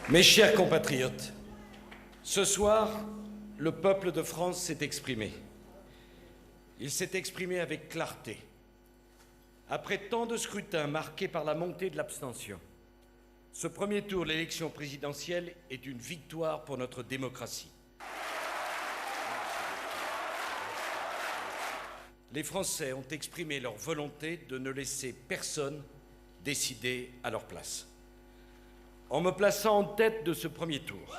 Mes chers compatriotes, ce soir, le peuple de France s'est exprimé. Il s'est exprimé avec clarté. Après tant de scrutins marqués par la montée de l'abstention, ce premier tour de l'élection présidentielle est une victoire pour notre démocratie. Les Français ont exprimé leur volonté de ne laisser personne décider à leur place. En me plaçant en tête de ce premier tour,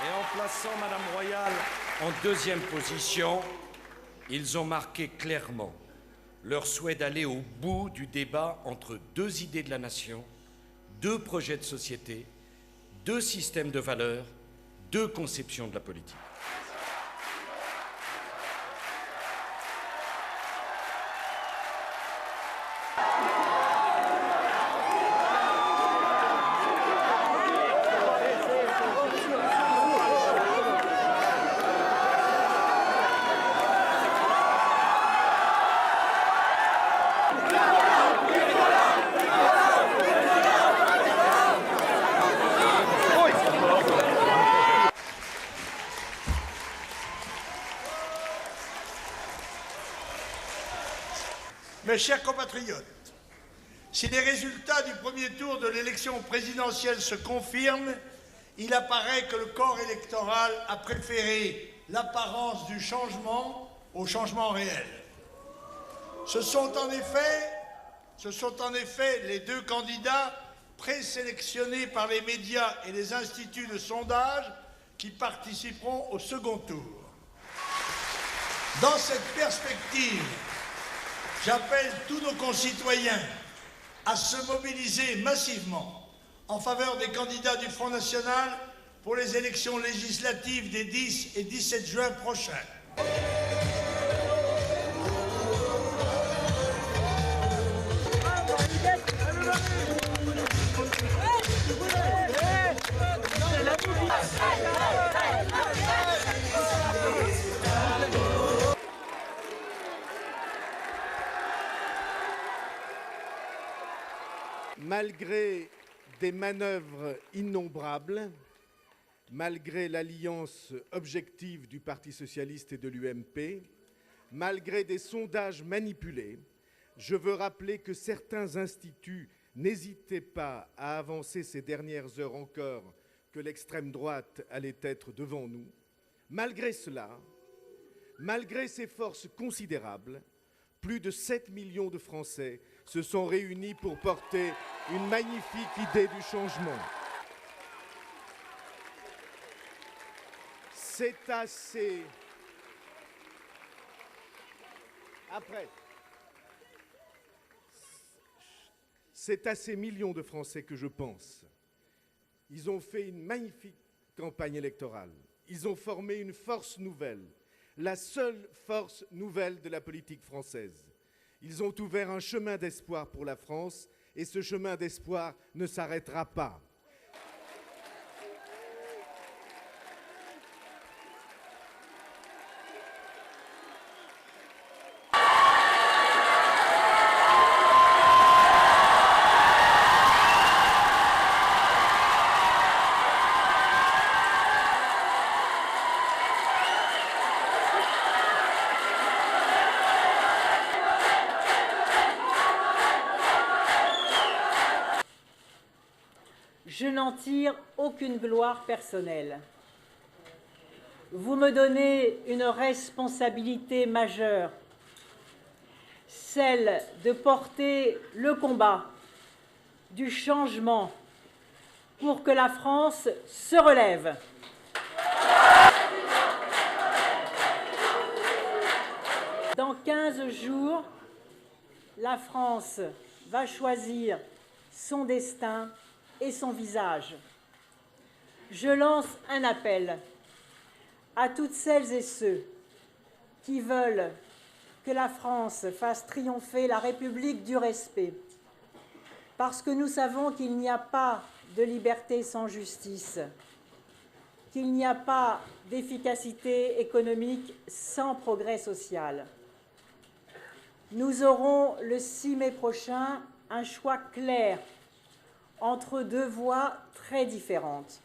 et en plaçant Madame Royal en deuxième position, ils ont marqué clairement leur souhait d'aller au bout du débat entre deux idées de la nation, deux projets de société, deux systèmes de valeurs, deux conceptions de la politique. Mes chers compatriotes, si les résultats du premier tour de l'élection présidentielle se confirment, il apparaît que le corps électoral a préféré l'apparence du changement au changement réel. Ce sont en effet les deux candidats présélectionnés par les médias et les instituts de sondage qui participeront au second tour. Dans cette perspective, j'appelle tous nos concitoyens à se mobiliser massivement en faveur des candidats du Front National pour les élections législatives des 10 et 17 juin prochains. Malgré des manœuvres innombrables, malgré l'alliance objective du Parti socialiste et de l'UMP, malgré des sondages manipulés, je veux rappeler que certains instituts n'hésitaient pas à avancer ces dernières heures encore que l'extrême droite allait être devant nous. Malgré cela, malgré ces forces considérables, plus de 7 millions de Français se sont réunis pour porter une magnifique idée du changement. C'est assez... C'est à ces millions de Français que je pense. Ils ont fait une magnifique campagne électorale. Ils ont formé une force nouvelle, la seule force nouvelle de la politique française. Ils ont ouvert un chemin d'espoir pour la France et ce chemin d'espoir ne s'arrêtera pas. Je n'en tire aucune gloire personnelle. Vous me donnez une responsabilité majeure, celle de porter le combat du changement pour que la France se relève. Dans 15 jours, la France va choisir son destin et son visage. Je lance un appel à toutes celles et ceux qui veulent que la France fasse triompher la République du respect, parce que nous savons qu'il n'y a pas de liberté sans justice, qu'il n'y a pas d'efficacité économique sans progrès social. Nous aurons le 6 mai prochain un choix clair entre deux voies très différentes.